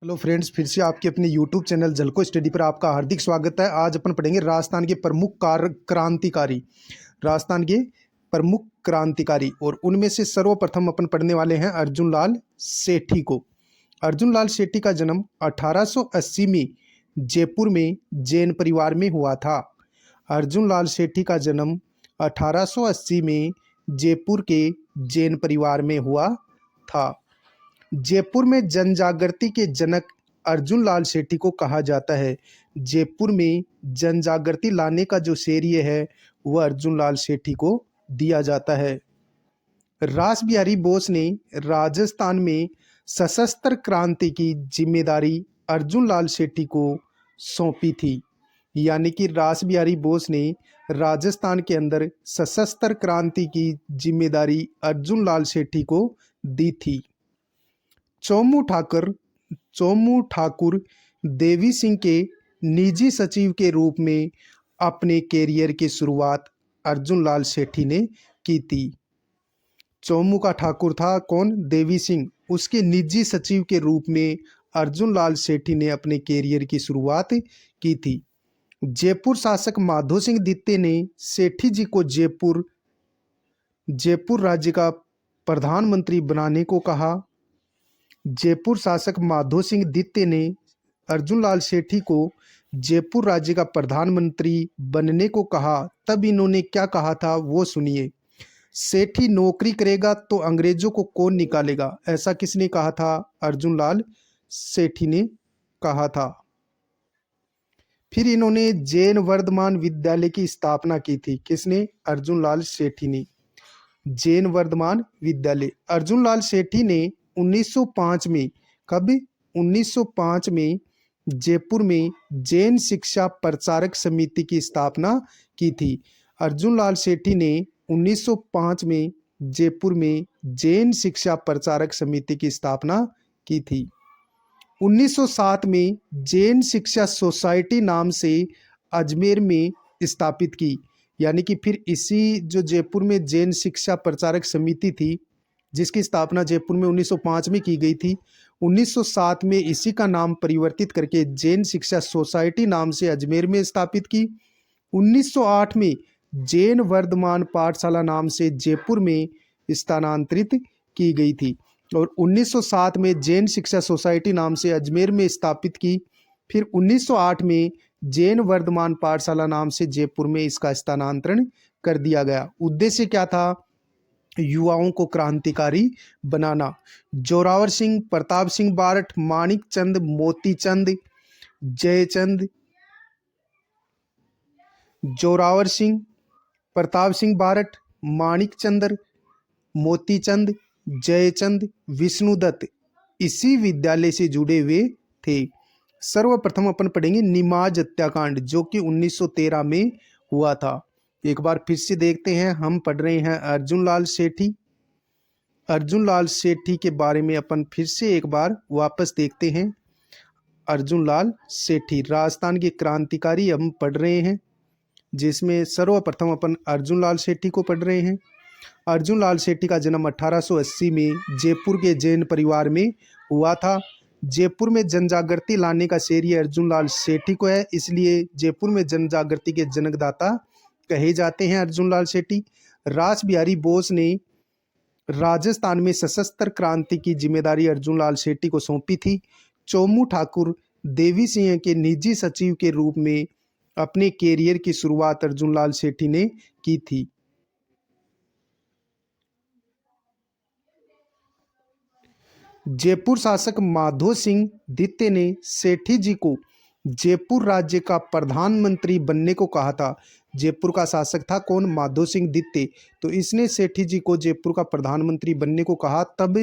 Hello friends, फिर से आपके अपने यूट्यूब चैनल झलको स्टडी पर आपका हार्दिक स्वागत है। आज अपन पढ़ेंगे राजस्थान के प्रमुख क्रांतिकारी। राजस्थान के प्रमुख क्रांतिकारी और उनमें से सर्वप्रथम अपन पढ़ने वाले हैं अर्जुन लाल सेठी को। अर्जुन लाल सेठी का जन्म 1880 में जयपुर में जैन परिवार में हुआ था। अर्जुन लाल सेठी का जन्म 1880 में जयपुर के जैन परिवार में हुआ था। जयपुर में जनजागृति के जनक अर्जुन लाल सेठी को कहा जाता है। जयपुर में जनजागृति लाने का जो श्रेय है वह अर्जुन लाल सेठी को दिया जाता है। रास बिहारी बोस ने राजस्थान में सशस्त्र क्रांति की जिम्मेदारी अर्जुन लाल सेठी को सौंपी थी। यानी कि रास बिहारी बोस ने राजस्थान के अंदर सशस्त्र क्रांति की जिम्मेदारी अर्जुन लाल सेठी को दी थी। चोमू ठाकुर देवी सिंह के निजी सचिव के रूप में अपने कैरियर की शुरुआत अर्जुन लाल सेठी ने की थी। चोमू का ठाकुर था कौन? देवी सिंह। उसके निजी सचिव के रूप में अर्जुन लाल सेठी ने अपने कैरियर की शुरुआत की थी। जयपुर शासक माधो सिंह द्वितीय ने सेठी जी को जयपुर राज्य का प्रधानमंत्री बनाने को कहा। जयपुर शासक माधो सिंह द्वितीय ने अर्जुन लाल सेठी को जयपुर राज्य का प्रधानमंत्री बनने को कहा। तब इन्होंने क्या कहा था वो सुनिए। सेठी नौकरी करेगा तो अंग्रेजों को कौन निकालेगा, ऐसा किसने कहा था? अर्जुन लाल सेठी ने कहा था। फिर इन्होंने जैन वर्धमान विद्यालय की स्थापना की थी। किसने? अर्जुन लाल सेठी ने। जैन वर्धमान विद्यालय अर्जुन लाल सेठी ने 1905 में, कब? 1905 में जयपुर में जैन शिक्षा प्रचारक समिति की स्थापना की थी। अर्जुन लाल सेठी ने 1905 में जयपुर में जैन शिक्षा प्रचारक समिति की स्थापना की थी। 1907 में जैन शिक्षा सोसाइटी नाम से अजमेर में स्थापित की। यानी कि फिर इसी जो जयपुर में जैन शिक्षा प्रचारक समिति थी जिसकी स्थापना जयपुर में 1905 में की गई थी, 1907 में इसी का नाम परिवर्तित करके जैन शिक्षा सोसाइटी नाम से अजमेर में स्थापित की। 1908 में जैन वर्धमान पाठशाला नाम से जयपुर में स्थानांतरित की गई थी और 1907 में जैन शिक्षा सोसाइटी नाम से अजमेर में स्थापित की। फिर 1908 में जैन वर्धमान पाठशाला नाम से जयपुर में इसका स्थानांतरण कर दिया गया। उद्देश्य क्या था? युवाओं को क्रांतिकारी बनाना। जोरावर सिंह, प्रताप सिंह बारठ, मानिक चंद, मोतीचंद, जयचंद, जोरावर सिंह, प्रताप सिंह बारठ, मानिक चंद्र, मोतीचंद, जयचंद, विष्णुदत्त इसी विद्यालय से जुड़े हुए थे। सर्वप्रथम अपन पढ़ेंगे निमाज हत्याकांड जो कि 1913 में हुआ था। एक बार फिर से देखते हैं। हम पढ़ रहे हैं अर्जुन लाल सेठी। अर्जुन लाल सेठी के बारे में अपन फिर से एक बार वापस देखते हैं। अर्जुन लाल सेठी राजस्थान के क्रांतिकारी हम पढ़ रहे हैं, जिसमें सर्वप्रथम अपन अर्जुन लाल सेठी को पढ़ रहे हैं। अर्जुन लाल सेठी का जन्म 1880 में जयपुर के जैन परिवार में हुआ था। जयपुर में जनजागृति लाने का श्रेय अर्जुन लाल सेठी को है, इसलिए जयपुर में जनजागृति के जनकदाता कहे जाते हैं अर्जुन लाल सेठी। रास बिहारी बोस ने राजस्थान में सशस्त्र क्रांति की जिम्मेदारी अर्जुन लाल सेठी को सौंपी थी। चोमू ठाकुर देवी सिंह के निजी सचिव के रूप में अपने कैरियर की शुरुआत अर्जुन लाल सेठी ने की थी। जयपुर शासक माधो सिंह द्वितीय ने सेठी जी को जयपुर राज्य का प्रधानमंत्री बनने को कहा था। जयपुर का शासक था कौन? माधो सिंह द्वितीय। तो इसने सेठी जी को जयपुर का प्रधानमंत्री बनने को कहा। तब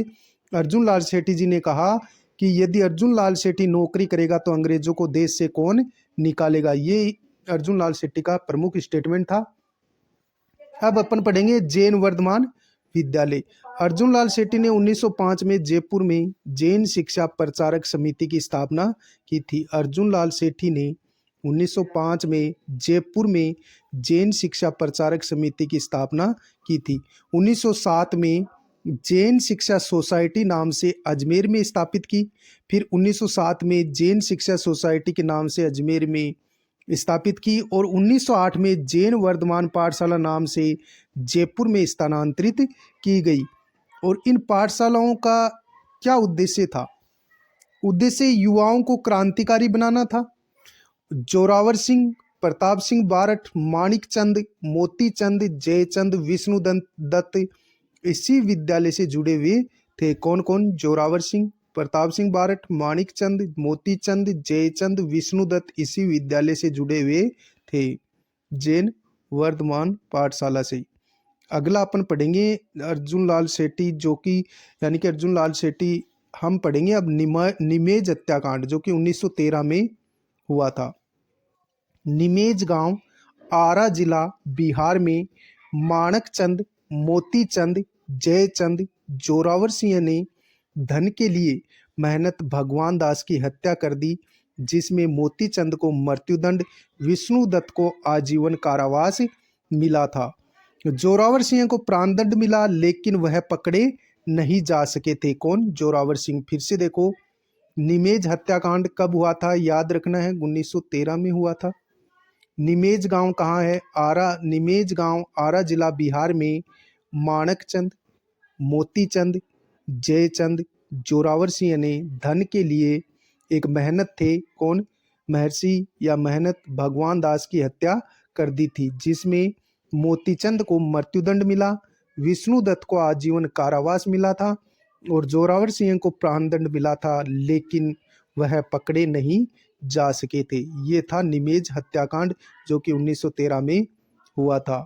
अर्जुन लाल सेठी जी ने कहा कि यदि अर्जुन लाल सेठी नौकरी करेगा तो अंग्रेजों को देश से कौन निकालेगा। ये अर्जुन लाल सेठी का प्रमुख स्टेटमेंट था। अब अपन पढ़ेंगे जैन वर्धमान विद्यालय। अर्जुन लाल सेठी ने 1905 में जयपुर में जैन शिक्षा प्रचारक समिति की स्थापना की थी। अर्जुन लाल सेठी ने 1905 में जयपुर में जैन शिक्षा प्रचारक समिति की स्थापना की थी। 1907 में जैन शिक्षा सोसाइटी नाम से अजमेर में स्थापित की। फिर 1907 में जैन शिक्षा सोसाइटी के नाम से अजमेर में स्थापित की और 1908 में जैन वर्धमान पाठशाला नाम से जयपुर में स्थानांतरित की गई। और इन पाठशालाओं का क्या उद्देश्य था? उद्देश्य युवाओं को क्रांतिकारी बनाना था। जोरावर सिंह, प्रताप सिंह बारठ, माणिक चंद, मोती चंद, जयचंद, विष्णु दत्त इसी विद्यालय से जुड़े हुए थे। कौन कौन? जोरावर सिंह, प्रताप सिंह बारठ, माणिक चंद, मोती चंद, जयचंद, विष्णु दत्त इसी विद्यालय से जुड़े हुए थे, जैन वर्धमान पाठशाला से। अगला अपन पढ़ेंगे अर्जुन लाल सेठी, जो कि यानी कि अर्जुन लाल सेठी हम पढ़ेंगे अब निमेज हत्याकांड, जो कि 1913 में हुआ था। निमेज गांव आरा जिला बिहार में माणक चंद, मोती चंद, जयचंद, जोरावर सिंह ने धन के लिए मेहनत भगवान दास की हत्या कर दी, जिसमें मोती चंद को मृत्युदंड, विष्णु दत्त को आजीवन कारावास मिला था। जोरावर सिंह को प्राणदंड मिला, लेकिन वह पकड़े नहीं जा सके थे। कौन? जोरावर सिंह। फिर से देखो, निमेज हत्याकांड कब हुआ था? याद रखना है, 1913 में हुआ था। निमेज गांव कहाँ है? आरा। निमेज गांव आरा जिला बिहार में माणक चंद, मोती चंद, जयचंद, जोरावर सिंह ने धन के लिए एक मेहनत थे, कौन? महर्षि या मेहनत भगवान दास की हत्या कर दी थी, जिसमें मोतीचंद को मृत्युदंड मिला, विष्णु दत्त को आजीवन कारावास मिला था और जोरावर सिंह को प्राणदंड मिला था, लेकिन वह पकड़े नहीं जा सके थे। ये था निमेज हत्याकांड, जो कि 1913 में हुआ था।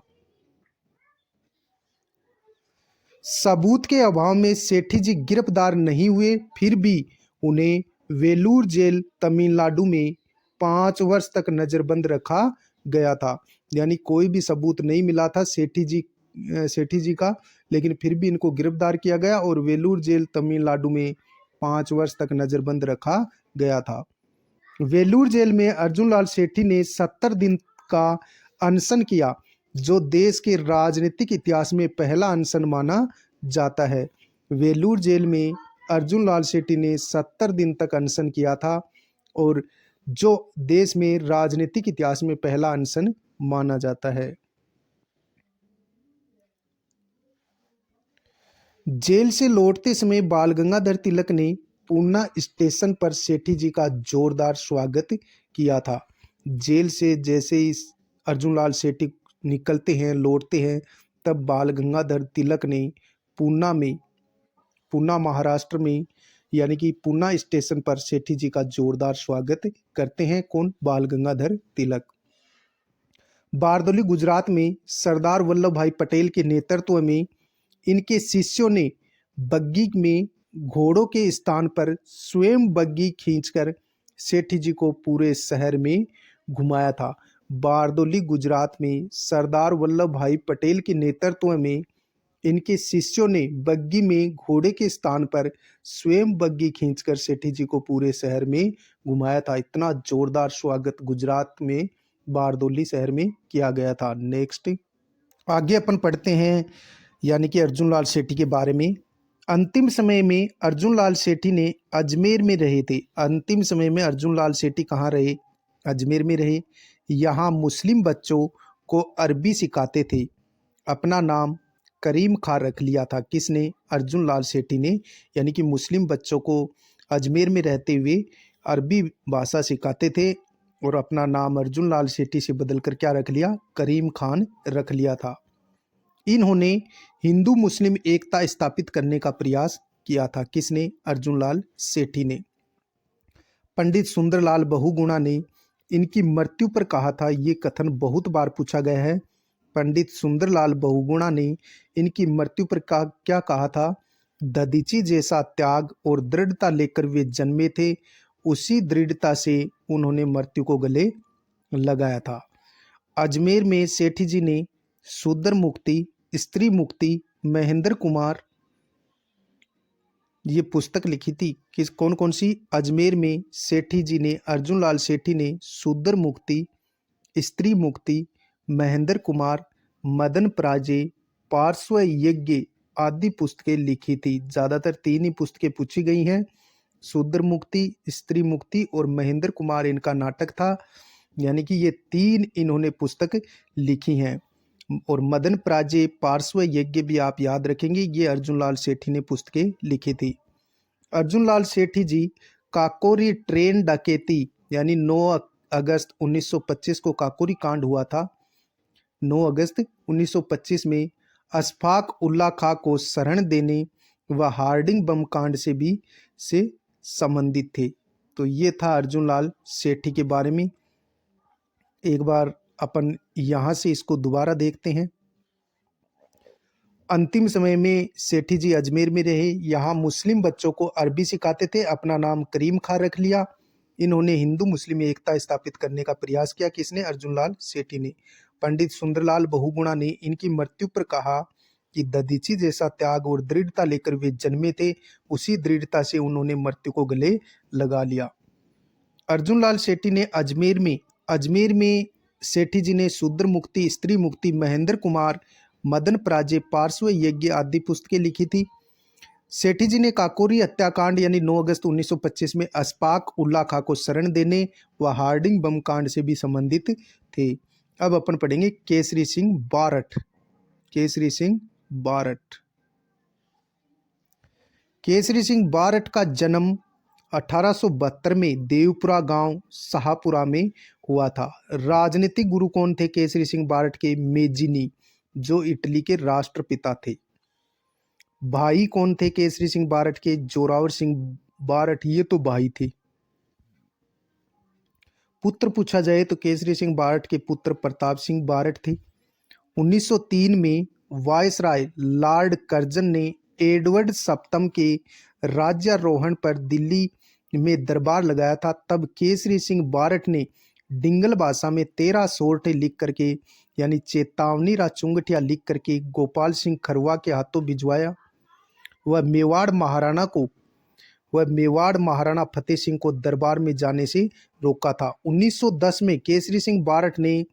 सबूत के अभाव में सेठी जी गिरफ्तार नहीं हुए, फिर भी उन्हें वेलूर जेल तमिलनाडु में 5 वर्ष तक नजरबंद रखा गया था। यानी कोई भी सबूत नहीं मिला था सेठी जी का, लेकिन फिर भी इनको गिरफ्तार किया गया और वेलूर जेल तमिलनाडु में 5 वर्ष तक नजरबंद रखा गया था। वेलूर जेल में अर्जुन लाल सेठी ने 70 दिन का अनशन किया, जो देश के राजनीतिक इतिहास में पहला अनशन माना जाता है। वेलूर जेल में अर्जुन लाल सेठी ने 70 दिन तक अनशन किया था और जो देश में राजनीतिक इतिहास में पहला अनशन माना जाता है। जेल से लौटते समय बाल गंगाधर तिलक ने पूना स्टेशन पर सेठी जी का जोरदार स्वागत किया था। जेल से जैसे ही अर्जुन लाल सेठी निकलते हैं, लौटते हैं, तब बाल गंगाधर तिलक ने पूना महाराष्ट्र में यानी कि पूना स्टेशन पर सेठी जी का जोरदार स्वागत करते हैं। कौन? बाल गंगाधर तिलक। बारदोली गुजरात में सरदार वल्लभ भाई पटेल के नेतृत्व में इनके शिष्यों ने बग्गी में घोड़ों के स्थान पर स्वयं बग्गी खींचकर सेठी जी को पूरे शहर में घुमाया था। बारदोली गुजरात में सरदार वल्लभ भाई पटेल के नेतृत्व में इनके शिष्यों ने बग्गी में घोड़े के स्थान पर स्वयं बग्गी खींचकर सेठी जी को पूरे शहर में घुमाया था। इतना जोरदार स्वागत गुजरात में बारदोली शहर में किया गया था। नेक्स्ट आगे अपन पढ़ते हैं यानी कि अर्जुन लाल सेठी के बारे में। अंतिम समय में अर्जुन लाल सेठी ने अजमेर में रहे थे। अंतिम समय में अर्जुन लाल सेठी कहाँ रहे? अजमेर में रहे। यहाँ मुस्लिम बच्चों को अरबी सिखाते थे। अपना नाम करीम खां रख लिया था। किसने? अर्जुन लाल सेठी ने। यानी कि मुस्लिम बच्चों को अजमेर में रहते हुए अरबी भाषा सिखाते थे और अपना नाम अर्जुन लाल सेठी से बदलकर क्या रख लिया? करीम खान रख लिया था। इन्होंने हिंदू मुस्लिम एकता स्थापित करने का प्रयास किया था। किसने? अर्जुन लाल सेठी ने। पंडित सुंदरलाल बहुगुणा ने इनकी मृत्यु पर कहा था, ये कथन बहुत बार पूछा गया है। पंडित सुंदरलाल बहुगुणा ने इनकी मृत्यु पर क्या कहा था? दधीची जैसा त्याग और दृढ़ता लेकर वे जन्मे थे, उसी दृढ़ता से उन्होंने मृत्यु को गले लगाया था। अजमेर में सेठी जी ने शूद्र मुक्ति, स्त्री मुक्ति, महेंद्र कुमार ये पुस्तक लिखी थी। किस कौन कौन सी? अजमेर में सेठी जी ने, अर्जुन लाल सेठी ने शूद्र मुक्ति, स्त्री मुक्ति, महेंद्र कुमार, मदन पराजे, पार्श्व यज्ञ आदि पुस्तकें लिखी थी। ज़्यादातर 3 ही पुस्तकें पूछी गई हैं, शूद्र मुक्ति, स्त्री मुक्ति और महेंद्र कुमार इनका नाटक था। यानी कि ये 3 इन्होंने पुस्तक लिखी हैं। और मदन पराजय पार्श्व यज्ञ भी आप याद रखेंगे, ये अर्जुन लाल सेठी ने पुस्तकें लिखी थी। अर्जुन लाल सेठी जी काकोरी ट्रेन डकैती यानी 9 अगस्त 1925 को काकोरी कांड हुआ था। 9 अगस्त 1925 में अशफाक उल्ला खां को शरण देने व हार्डिंग बम कांड से संबंधित थे। तो ये था अर्जुन लाल सेठी के बारे में। एक बार अपन यहाँ से इसको दोबारा देखते हैं। अंतिम समय में सेठी जी अजमेर में रहे। यहाँ मुस्लिम बच्चों को अरबी सिखाते थे। अपना नाम करीम खां रख लिया। इन्होंने हिंदू मुस्लिम एकता स्थापित करने का प्रयास किया। किसने? अर्जुन लाल सेठी ने। पंडित सुंदरलाल बहुगुणा ने इनकी मृत्यु पर कहा कि दधीची जैसा त्याग और दृढ़ता लेकर वे जन्मे थे, उसी दृढ़ता से उन्होंने मृत्यु को गले लगा लिया। अर्जुन लाल सेठी ने अजमेर में सेठी जी ने शूद्र मुक्ति, स्त्री मुक्ति, महेंद्र कुमार, मदन पराजय, पार्श्व यज्ञ आदि पुस्तकें लिखी थी। सेठी जी ने काकोरी हत्याकांड यानी 9 अगस्त 1925 में अशफाक उल्ला खां को शरण देने व हार्डिंग बम कांड से भी संबंधित थे। अब अपन पढ़ेंगे केसरी सिंह बारठ। केसरी सिंह बारठ। केसरी सिंह बारठ का जन्म 1872 में देवपुरा गांव शाहपुरा में हुआ था। राजनीतिक गुरु कौन थे केसरी सिंह बारठ के? मेजिनी, जो इटली के राष्ट्रपिता थे। भाई कौन थे केसरी सिंह बारठ के? जोरावर सिंह बारठ, ये तो भाई थे। पुत्र पूछा जाए तो केसरी सिंह बारठ के पुत्र प्रताप सिंह बारठ थे। 1903 में वायसराय लॉर्ड कर्जन ने एडवर्ड सप्तम के राज्यारोहण पर दिल्ली में दरबार लगाया था। तब केसरी सिंह बारठ ने डिंगल भाषा में 13 सोरठे लिख करके यानी चेतावनी रा चुंगटिया लिख करके गोपाल सिंह खरवा के हाथों भिजवाया। वह मेवाड़ महाराणा फतेह सिंह को दरबार में जाने से रोका था। 1910 में केसरी सिंह बारठ ने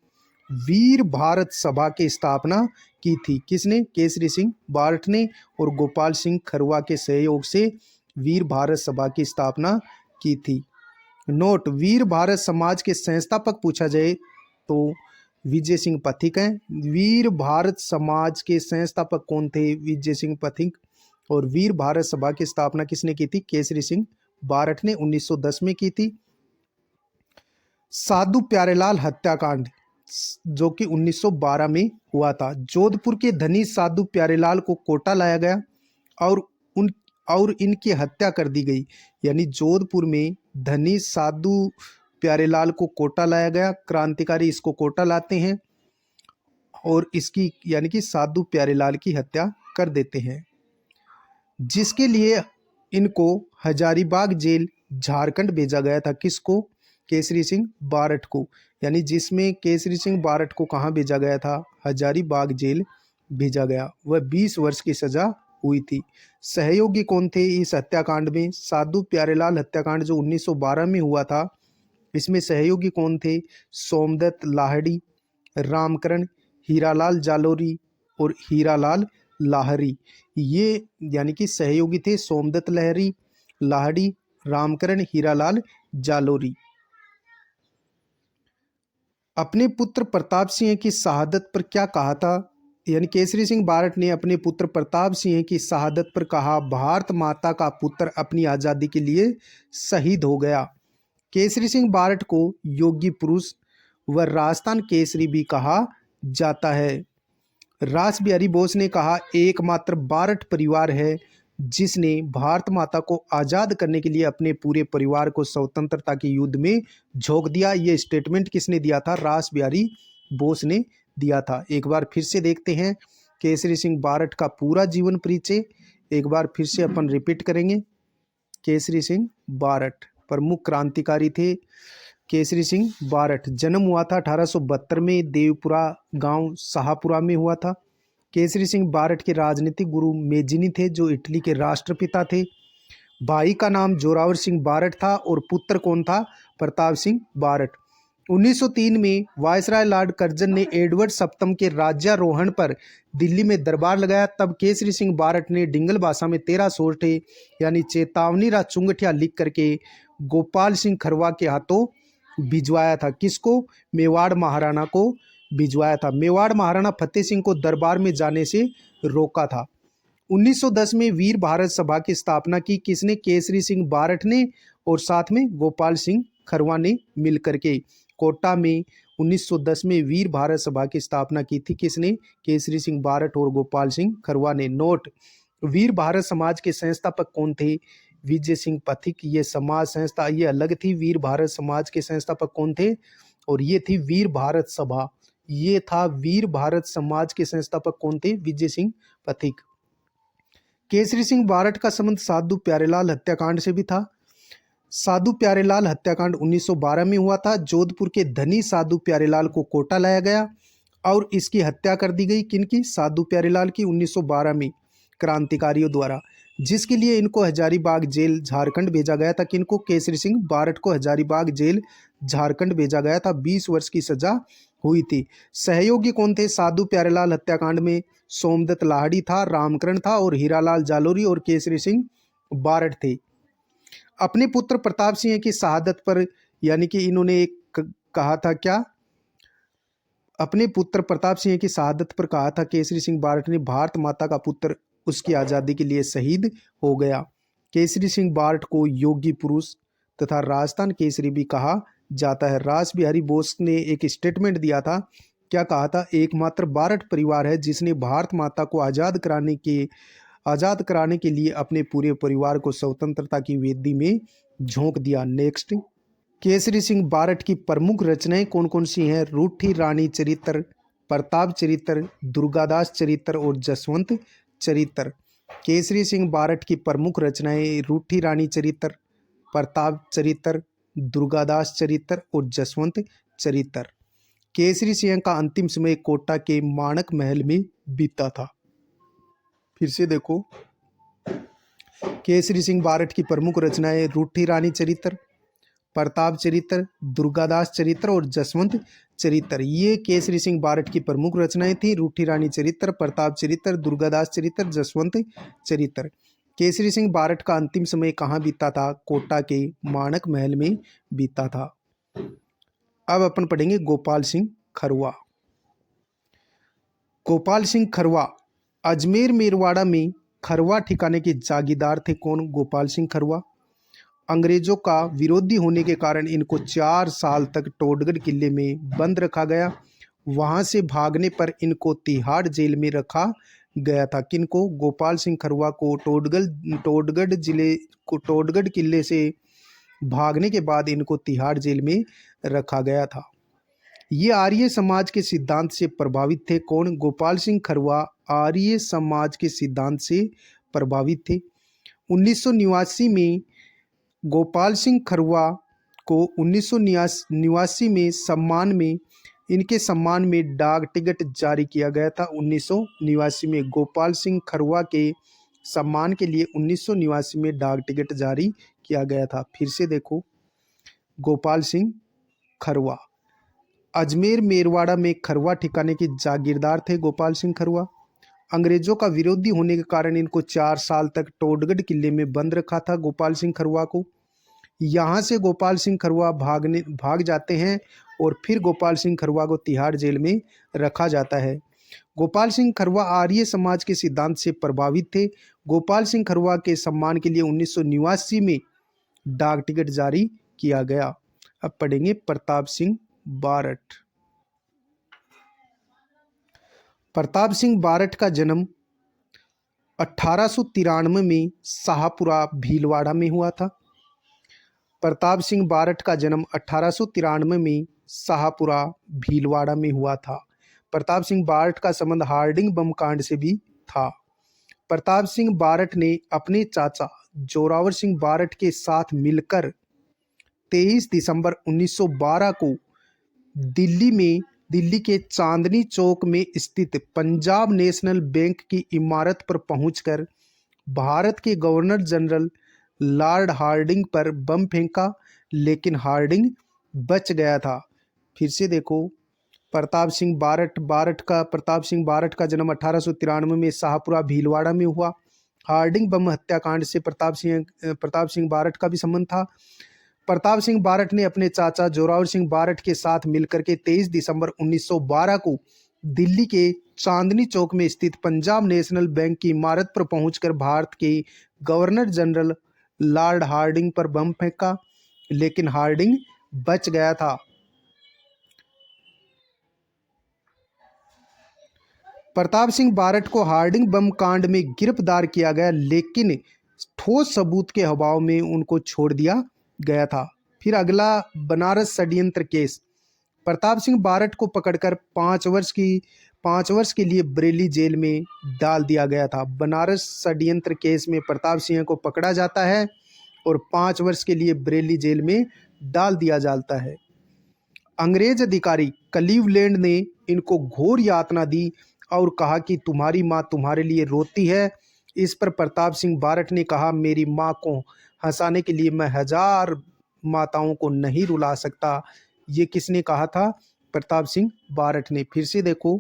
वीर भारत सभा की स्थापना की थी। किसने? केसरी सिंह बारठ ने। और गोपाल सिंह खरवा के सहयोग से वीर भारत सभा की स्थापना की थी। नोट: वीर भारत समाज के संस्थापक पूछा जाए तो विजय सिंह पथिक हैं। वीर भारत समाज के संस्थापक कौन थे? विजय सिंह पथिक। और वीर भारत सभा की स्थापना किसने की थी? केसरी सिंह बारठ ने 1910 में की थी। साधु प्यारेलाल हत्याकांड जो कि 1912 में हुआ था। जोधपुर के धनी साधु प्यारेलाल को कोटा लाया गया और इनकी हत्या कर दी गई। यानी जोधपुर में धनी साधु प्यारेलाल को कोटा लाया गया। क्रांतिकारी इसको कोटा लाते हैं और इसकी यानी कि साधु प्यारेलाल की हत्या कर देते हैं, जिसके लिए इनको हजारीबाग जेल झारखंड भेजा गया था। किसको? केसरी सिंह बारठ को। यानी जिसमें केसरी सिंह बारठ को कहाँ भेजा गया था? हजारीबाग जेल भेजा गया। वह 20 वर्ष की सजा हुई थी। सहयोगी कौन थे इस हत्याकांड में? साधु प्यारेलाल हत्याकांड जो 1912 में हुआ था, इसमें सहयोगी कौन थे? सोमदत्त लाहड़ी, रामकरण, हीरालाल जालोरी और हीरालाल लाहरी। ये यानी कि सहयोगी थे सोमदत्त लाहड़ी, रामकरण, हीरालाल जालोरी। अपने पुत्र प्रताप सिंह की शहादत पर क्या कहा था? यानी केसरी सिंह बारठ ने अपने पुत्र प्रताप सिंह की शहादत पर कहा, भारत माता का पुत्र अपनी आज़ादी के लिए शहीद हो गया। केसरी सिंह बारठ को योगी पुरुष व राजस्थान केसरी भी कहा जाता है। रास बिहारी बोस ने कहा, एकमात्र बारठ परिवार है जिसने भारत माता को आज़ाद करने के लिए अपने पूरे परिवार को स्वतंत्रता के युद्ध में झोंक दिया। ये स्टेटमेंट किसने दिया था? रास बिहारी बोस ने दिया था। एक बार फिर से देखते हैं केसरी सिंह बारठ का पूरा जीवन परिचय। एक बार फिर से अपन रिपीट करेंगे। केसरी सिंह बारठ प्रमुख क्रांतिकारी थे। केसरी सिंह बारठ जन्म हुआ था 1872 में, देवपुरा गांव शाहपुरा में हुआ था। केसरी सिंह बारठ के राजनीतिक गुरु मेजिनी थे, जो इटली के राष्ट्रपिता थे। भाई का नाम जोरावर सिंह बारठ था और पुत्र कौन था? प्रताप सिंह बारठ। 1903 में वायसराय लॉर्ड कर्जन ने एडवर्ड सप्तम के राज्यारोहण पर दिल्ली में दरबार लगाया। तब केसरी सिंह बारठ ने डिंगल भाषा में 13 सोरठे यानी चेतावनी रा चुंगठिया लिख करके गोपाल सिंह खरवा के हाथों भिजवाया था। किसको? मेवाड़ महाराणा को भिजवाया था। मेवाड़ महाराणा फतेह सिंह को दरबार में जाने से रोका था। 1910 में वीर भारत सभा की स्थापना की। किसने? केसरी सिंह बारठ ने और साथ में गोपाल सिंह खरवा ने मिलकर के। कोटा में 1910 में वीर भारत सभा की स्थापना की थी। किसने? केसरी सिंह बारठ और गोपाल सिंह खरवा ने। नोट: वीर भारत समाज के संस्थापक कौन थे? विजय सिंह पथिक। ये समाज संस्था ये अलग थी। वीर भारत समाज के संस्थापक कौन थे? और ये थी वीर भारत सभा। ये था वीर भारत समाज के संस्थापक कौन थे? विजय सिंह पथिक। केसरी सिंह बारठ का संबंध साधु प्यारेलाल हत्याकांड से भी था। साधु प्यारेलाल हत्याकांड 1912 में हुआ था। जोधपुर के धनी साधु प्यारेलाल को कोटा लाया गया और इसकी हत्या कर दी गई। किनकी? साधु प्यारेलाल की 1912 में क्रांतिकारियों द्वारा, जिसके लिए इनको हजारीबाग जेल झारखंड भेजा गया था। किनको? केसरी सिंह बारठ को हजारीबाग जेल झारखंड भेजा गया था। 20 वर्ष की सजा हुई थी। सहयोगी कौन थे साधु प्यारेलाल हत्याकांड में? सोमदत्त लाहड़ी था, रामकरण था और हीरालाल जालोरी और केसरी सिंह बारठ थे। अपने पुत्र प्रताप सिंह की शहादत पर यानी कि इन्होंने एक कहा था क्या? अपने पुत्र प्रताप सिंह की शहादत पर कहा था केसरी सिंह बारठ ने, भारत माता का पुत्र उसकी आज़ादी के लिए शहीद हो गया। केसरी सिंह बारठ को योगी पुरुष तथा राजस्थान केसरी भी कहा जाता है। रास बिहारी बोस ने एक स्टेटमेंट दिया था। क्या कहा था? एकमात्र बारठ परिवार है जिसने भारत माता को आज़ाद कराने के लिए अपने पूरे परिवार को स्वतंत्रता की वेदी में झोंक दिया। नेक्स्ट: केसरी सिंह बारठ की प्रमुख रचनाएं कौन कौन सी हैं? रूठी रानी चरित्र, प्रताप चरित्र, दुर्गादास चरित्र और जसवंत चरित्र। केसरी सिंह बारठ की प्रमुख रचनाएं रूठी रानी चरित्र, प्रताप चरित्र, दुर्गादास चरित्र और जसवंत चरित्र। केसरी सिंह का अंतिम समय कोटा के माणक महल में बीता था। फिर से देखो, केसरी सिंह बारठ की प्रमुख रचनाएं रूठी रानी चरित्र, प्रताप चरित्र, दुर्गादास चरित्र और जसवंत चरित्र। ये केसरी सिंह बारठ की प्रमुख रचनाएं थी। रूठी रानी चरित्र, प्रताप चरित्र, दुर्गादास चरित्र, जसवंत चरित्र। केसरी सिंह बारठ का अंतिम समय कहाँ बीता था? कोटा के माणक महल में बीता था। अब अपन पढ़ेंगे गोपाल सिंह खरवा। गोपाल सिंह खरवा अजमेर मेरवाड़ा में खरवा ठिकाने के जागीरदार थे। कौन? गोपाल सिंह खरवा। अंग्रेजों का विरोधी होने के कारण इनको 4 साल तक टोडगढ़ किले में बंद रखा गया। वहां से भागने पर इनको तिहाड़ जेल में रखा गया था। किनको? गोपाल सिंह खरवा को टोडगढ़ किले से भागने के बाद इनको तिहाड़ जेल में रखा गया था। ये आर्य समाज के सिद्धांत से प्रभावित थे। कौन? गोपाल सिंह खरवा आर्य समाज के सिद्धांत से प्रभावित थे। 1989 में गोपाल सिंह खरवा को 1989 में इनके सम्मान में डाक टिकट जारी किया गया था। 1989 में गोपाल सिंह खरवा के सम्मान के लिए 1989 में डाक टिकट जारी किया गया था। फिर से देखो, गोपाल सिंह खरवा अजमेर मेरवाड़ा में खरवा ठिकाने के जागीरदार थे। गोपाल सिंह खरवा अंग्रेजों का विरोधी होने के कारण इनको 4 साल तक टोडगढ़ किले में बंद रखा था। गोपाल सिंह खरवा को यहाँ से गोपाल सिंह खरवा भाग जाते हैं और फिर गोपाल सिंह खरवा को तिहाड़ जेल में रखा जाता है। गोपाल सिंह खरवा आर्य समाज के सिद्धांत से प्रभावित थे। गोपाल सिंह खरवा के सम्मान के लिए 1989 में डाक टिकट जारी किया गया। अब पढ़ेंगे प्रताप सिंह बारठ। प्रताप सिंह बारठ का जन्म 1893 में शाहपुरा भीलवाड़ा में हुआ था। प्रताप सिंह बारठ का जन्म 1893 में शाहपुरा भीलवाड़ा में हुआ था। प्रताप सिंह बारठ का संबंध हार्डिंग बम कांड से भी था। प्रताप सिंह बारठ ने अपने चाचा जोरावर सिंह बारठ के साथ मिलकर 23 दिसंबर 1912 को दिल्ली के चांदनी चौक में स्थित पंजाब नेशनल बैंक की इमारत पर पहुंचकर भारत के गवर्नर जनरल लॉर्ड हार्डिंग पर बम फेंका, लेकिन हार्डिंग बच गया था। फिर से देखो, प्रताप सिंह बारठ का जन्म 1893 में शाहपुरा भीलवाड़ा में हुआ। हार्डिंग बम हत्याकांड से प्रताप सिंह बारठ का भी संबंध था। प्रताप सिंह बारठ ने अपने चाचा जोरावर सिंह बारठ के साथ मिलकर के 23 दिसंबर 1912 को दिल्ली के चांदनी चौक में स्थित पंजाब नेशनल बैंक की इमारत पर पहुंचकर भारत के गवर्नर जनरल लॉर्ड हार्डिंग पर बम फेंका, लेकिन हार्डिंग बच गया था। प्रताप सिंह बारठ को हार्डिंग बम कांड में गिरफ्तार किया गया, लेकिन ठोस सबूत के अभाव में उनको छोड़ दिया गया था। फिर अगला, बनारस षड्यंत्र केस। प्रताप सिंह बारठ को पकड़कर 5 वर्ष के लिए बरेली जेल में डाल दिया गया था। बनारस षड्यंत्र केस में प्रताप सिंह को पकड़ा जाता है और 5 वर्ष के लिए बरेली जेल में डाल दिया जाता है। अंग्रेज अधिकारी क्लीवलैंड ने इनको घोर यातना दी और कहा कि तुम्हारी माँ तुम्हारे लिए रोती है। इस पर प्रताप सिंह बारठ ने कहा, मेरी माँ को हंसाने के लिए मैं 1000 माताओं को नहीं रुला सकता। ये किसने कहा था? प्रताप सिंह बारठ ने। फिर से देखो,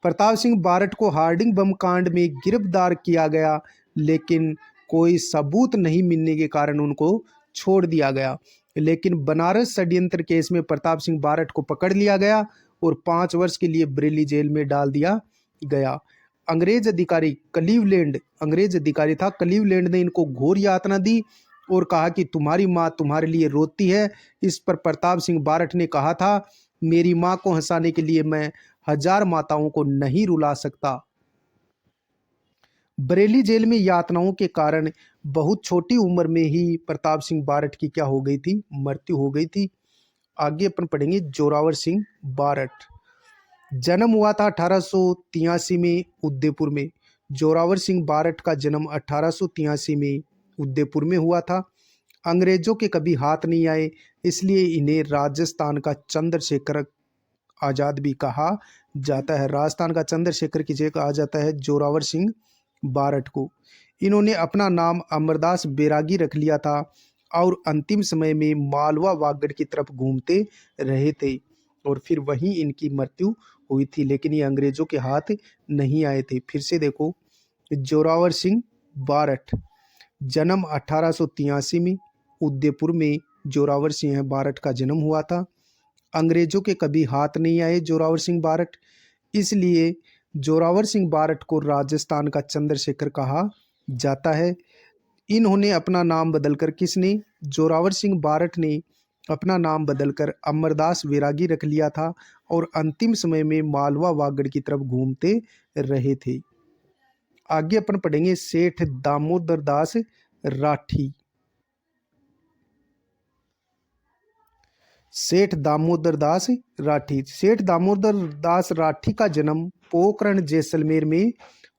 प्रताप सिंह बारठ को हार्डिंग बम कांड में गिरफ्तार किया गया, लेकिन कोई सबूत नहीं मिलने के कारण उनको छोड़ दिया गया। लेकिन बनारस षड्यंत्र केस में प्रताप सिंह बारठ को पकड़ लिया गया और 5 वर्ष के लिए बरेली जेल में डाल दिया गया। अंग्रेज अधिकारी था क्लीवलैंड ने इनको घोर यातना दी और कहा कि तुम्हारी माँ तुम्हारे लिए रोती है। इस पर प्रताप सिंह बारठ ने कहा था, मेरी माँ को हंसाने के लिए मैं 1000 माताओं को नहीं रुला सकता। बरेली जेल में यातनाओं के कारण बहुत छोटी उम्र में ही प्रताप सिंह बारठ की क्या हो गई थी? मृत्यु हो गई थी। आगे अपन पढ़ेंगे जोरावर सिंह बारठ। जन्म हुआ था 1883 में उदयपुर में। जोरावर सिंह बारठ का जन्म 1883 में उदयपुर में हुआ था। अंग्रेजों के कभी हाथ नहीं आए, इसलिए इन्हें राजस्थान का चंद्रशेखर आज़ाद भी कहा जाता है। राजस्थान का चंद्रशेखर किसे कहा जाता है? जोरावर सिंह बारठ को। इन्होंने अपना नाम अमरदास बैरागी रख लिया था और अंतिम समय में मालवा वागड़ की तरफ घूमते रहे थे और फिर वहीं इनकी मृत्यु हुई थी, लेकिन ये अंग्रेजों के हाथ नहीं आए थे। फिर से देखो, जोरावर सिंह बारठ, जन्म 1883 में उदयपुर में जोरावर सिंह बारठ का जन्म हुआ था। अंग्रेजों के कभी हाथ नहीं आए जोरावर सिंह बारठ, इसलिए जोरावर सिंह बारठ को राजस्थान का चंद्रशेखर कहा जाता है। इन्होंने अपना नाम बदलकर, किसने? जोरावर सिंह बारठ ने अपना नाम बदलकर अमरदास बैरागी रख लिया था और अंतिम समय में मालवा वागड़ की तरफ घूमते रहे थे। आगे अपन पढ़ेंगे सेठ दामोदर दास राठी। सेठ दामोदर दास राठी। सेठ दामोदर दास राठी का जन्म पोखरण जैसलमेर में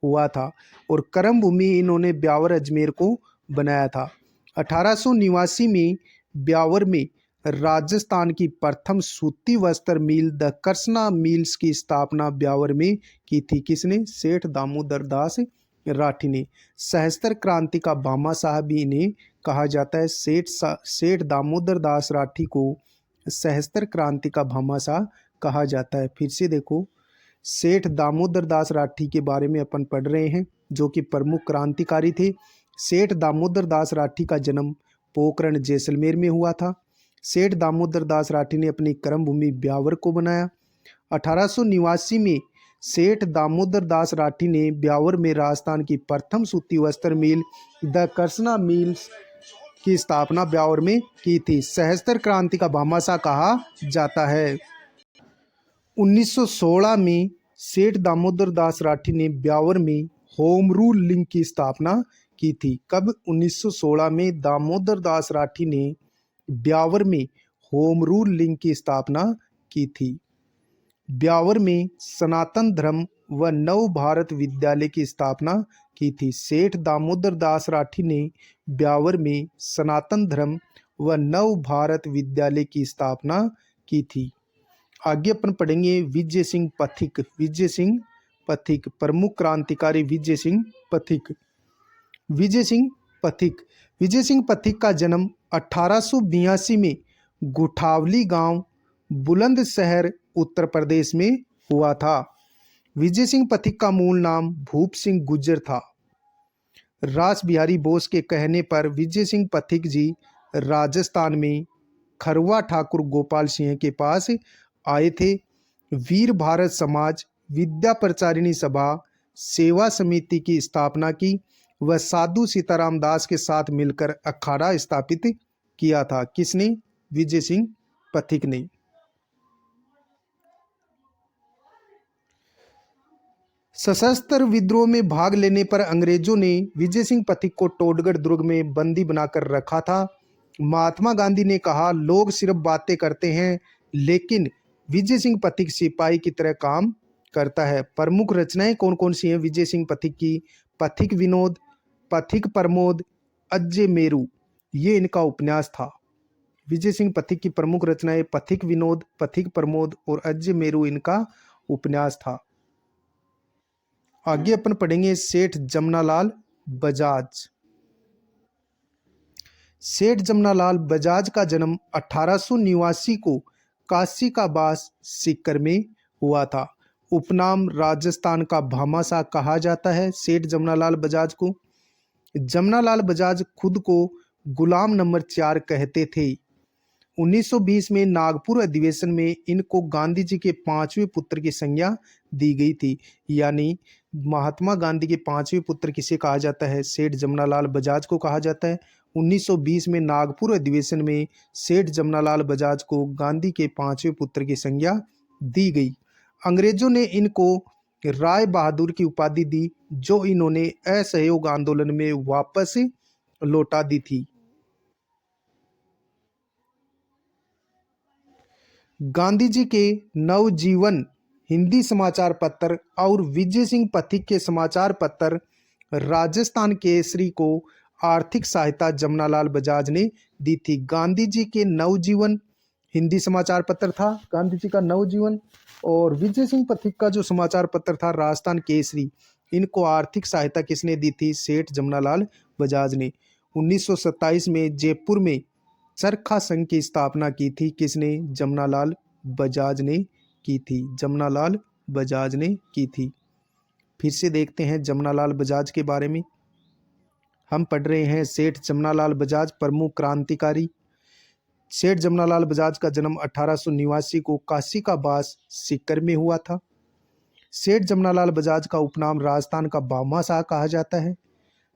हुआ था और कर्म भूमि इन्होंने ब्यावर अजमेर को बनाया था। 1889 में ब्यावर में राजस्थान की प्रथम सूती वस्त्र मिल द कृष्णा मिल्स की स्थापना ब्यावर में की थी। किसने? सेठ दामोदर दास राठी ने। सहस्त्र क्रांति का भामाशाह भी इन्हें कहा जाता है। सेठ दामोदर दास राठी को सहस्त्र क्रांति का भामाशाह कहा जाता है। फिर से देखो, सेठ दामोदर दास राठी के बारे में अपन पढ़ रहे हैं, जो कि प्रमुख क्रांतिकारी थे। सेठ दामोदर दास राठी का जन्म पोखरण जैसलमेर में हुआ था। सेठ दामोदर दास राठी ने अपनी कर्मभूमि ब्यावर को बनाया। 1889 में सेठ दामोदर दास राठी ने ब्यावर में राजस्थान की प्रथम सूती वस्त्र मिल द कृष्णा मिल्स की स्थापना ब्यावर में की थी। सहस्त्र क्रांति का भामाशाह कहा जाता है। 1916 में सेठ दामोदर दास राठी ने ब्यावर में होम रूल लीग की स्थापना की थी। कब? 1916 में दामोदर दास राठी ने ब्यावर में होम रूल लीग की स्थापना की थी। ब्यावर में सनातन धर्म व नव भारत विद्यालय की स्थापना की थी। सेठ दामोदर दास राठी ने ब्यावर में सनातन धर्म व नव भारत विद्यालय की स्थापना की थी। आगे अपन पढ़ेंगे विजय सिंह पथिक। विजय सिंह पथिक, प्रमुख क्रांतिकारी विजय सिंह पथिक। विजय सिंह पथिक। विजय सिंह पथिक का जन्म 1882 में गुठावली गांव बुलंदशहर उत्तर प्रदेश में हुआ था। विजय सिंह पथिक का मूल नाम भूप सिंह गुर्जर था। रास बिहारी बोस के कहने पर विजय सिंह पथिक जी राजस्थान में खरवा ठाकुर गोपाल सिंह के पास आए थे। वीर भारत समाज, विद्या प्रचारिणी सभा, सेवा समिति की स्थापना की। वह साधु सीताराम दास के साथ मिलकर अखाड़ा स्थापित किया था। किसने? विजय सिंह पथिक ने। सशस्त्र विद्रोह में भाग लेने पर अंग्रेजों ने विजय सिंह पथिक को टोडगढ़ दुर्ग में बंदी बनाकर रखा था। महात्मा गांधी ने कहा, लोग सिर्फ बातें करते हैं लेकिन विजय सिंह पथिक सिपाही की तरह काम करता है। प्रमुख रचनाएं कौन कौन सी हैं विजय सिंह पथिक की? पथिक विनोद, पथिक प्रमोद, अज्य मेरू, ये इनका उपन्यास था। विजय सिंह पथिक की प्रमुख रचनाएं पथिक विनोद, पथिक प्रमोद और अज्य मेरू इनका उपन्यास था। आगे अपन पढ़ेंगे सेठ जमनालाल बजाज। सेठ जमनालाल बजाज का जन्म 1889 को काशी का बास सीकर में हुआ था। उपनाम राजस्थान का भामाशाह कहा जाता है सेठ जमनालाल बजाज को। जमनालाल बजाज खुद को गुलाम नंबर 4 कहते थे। 1920 में नागपुर अधिवेशन में इनको गांधी जी के 5वें पुत्र की संज्ञा दी गई थी। यानी महात्मा गांधी के 5वें पुत्र किसे कहा जाता है? सेठ जमनालाल बजाज को कहा जाता है। 1920 में नागपुर अधिवेशन में सेठ जमनालाल बजाज को गांधी के 5वें पुत्र की संज्ञा दी गई। अंग्रेजों ने इनको राय बहादुर की उपाधि दी, जो इन्होंने असहयोग आंदोलन में वापस लौटा दी थी। गांधी जी के नवजीवन हिंदी समाचार पत्र और विजय सिंह पथिक के समाचार पत्र राजस्थान केसरी को आर्थिक सहायता जमनालाल बजाज ने दी थी। गांधी जी के नवजीवन हिंदी समाचार पत्र था, गांधी जी का नवजीवन, और विजय सिंह पथिक का जो समाचार पत्र था राजस्थान केसरी, इनको आर्थिक सहायता किसने दी थी? सेठ जमनालाल बजाज ने। 1927 में जयपुर में चरखा संघ की स्थापना की थी। किसने? जमनालाल बजाज ने की थी। जमनालाल बजाज ने की थी। फिर से देखते हैं जमनालाल बजाज के बारे में। हम पढ़ रहे हैं सेठ जमनालाल बजाज प्रमुख क्रांतिकारी। सेठ जमनालाल बजाज का जन्म 1889 को काशी का बास सीकर में हुआ था। सेठ जमनालाल बजाज का उपनाम राजस्थान का भामाशाह कहा जाता है।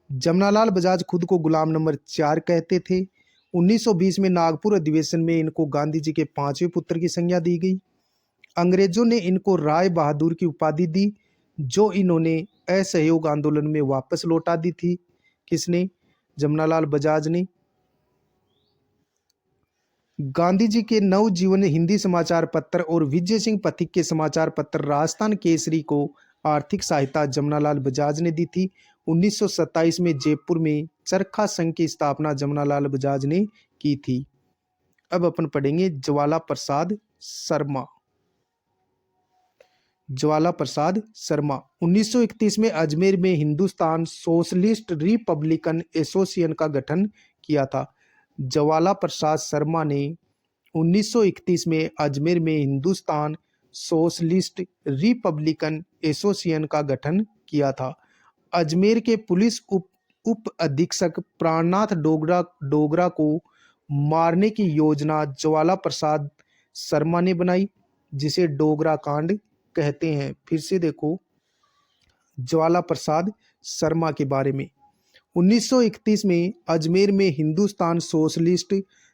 जमनालाल बजाज खुद को गुलाम नंबर 4 कहते थे। 1920 में नागपुर अधिवेशन में इनको गांधी जी के 5वें पुत्र की संज्ञा दी गई। अंग्रेजों ने इनको राय बहादुर की उपाधि दी, जो इन्होंने असहयोग आंदोलन में वापस लौटा दी थी। किसने? जमनालाल बजाज ने। गांधी जी के नवजीवन हिंदी समाचार पत्र और विजय सिंह पथिक के समाचार पत्र राजस्थान केसरी को आर्थिक सहायता जमनालाल बजाज ने दी थी। 1927 में जयपुर में चरखा संघ की स्थापना जमनालाल बजाज ने की थी। अब अपन पढ़ेंगे ज्वाला प्रसाद शर्मा। ज्वाला प्रसाद शर्मा 1931 में अजमेर में हिंदुस्तान सोशलिस्ट रिपब्लिकन एसोसिएशन का गठन किया था। ज्वाला प्रसाद शर्मा ने 1931 में अजमेर में हिंदुस्तान सोशलिस्ट रिपब्लिकन एसोसिएशन का गठन किया था। अजमेर के पुलिस उप अधीक्षक प्राणनाथ डोगरा को मारने की योजना ज्वाला प्रसाद शर्मा ने बनाई, जिसे डोगरा कांड कहते हैं। फिर से देखो ज्वाला प्रसाद शर्मा के बारे में। 1931 में अजमेर में हिंदुस्तान सोशलिस्ट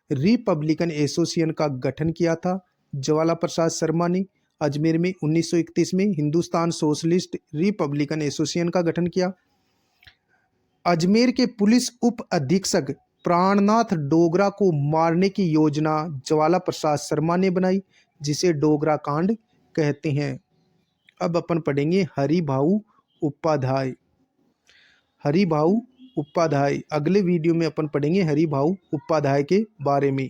रिपब्लिकन एसोसिएशन का गठन किया था। ज्वाला प्रसाद शर्मा ने अजमेर में 1931 में हिंदुस्तान सोशलिस्ट रिपब्लिकन एसोसिएशन का गठन किया। अजमेर के पुलिस उप अधीक्षक प्राणनाथ डोगरा को मारने की योजना ज्वाला प्रसाद शर्मा ने बनाई, जिसे डोगरा कांड कहते हैं। अब अपन पढ़ेंगे हरिभाऊ उपाध्याय। हरिभाऊ उपाध्याय, अगले वीडियो में अपन पढ़ेंगे हरिभाऊ उपाध्याय के बारे में।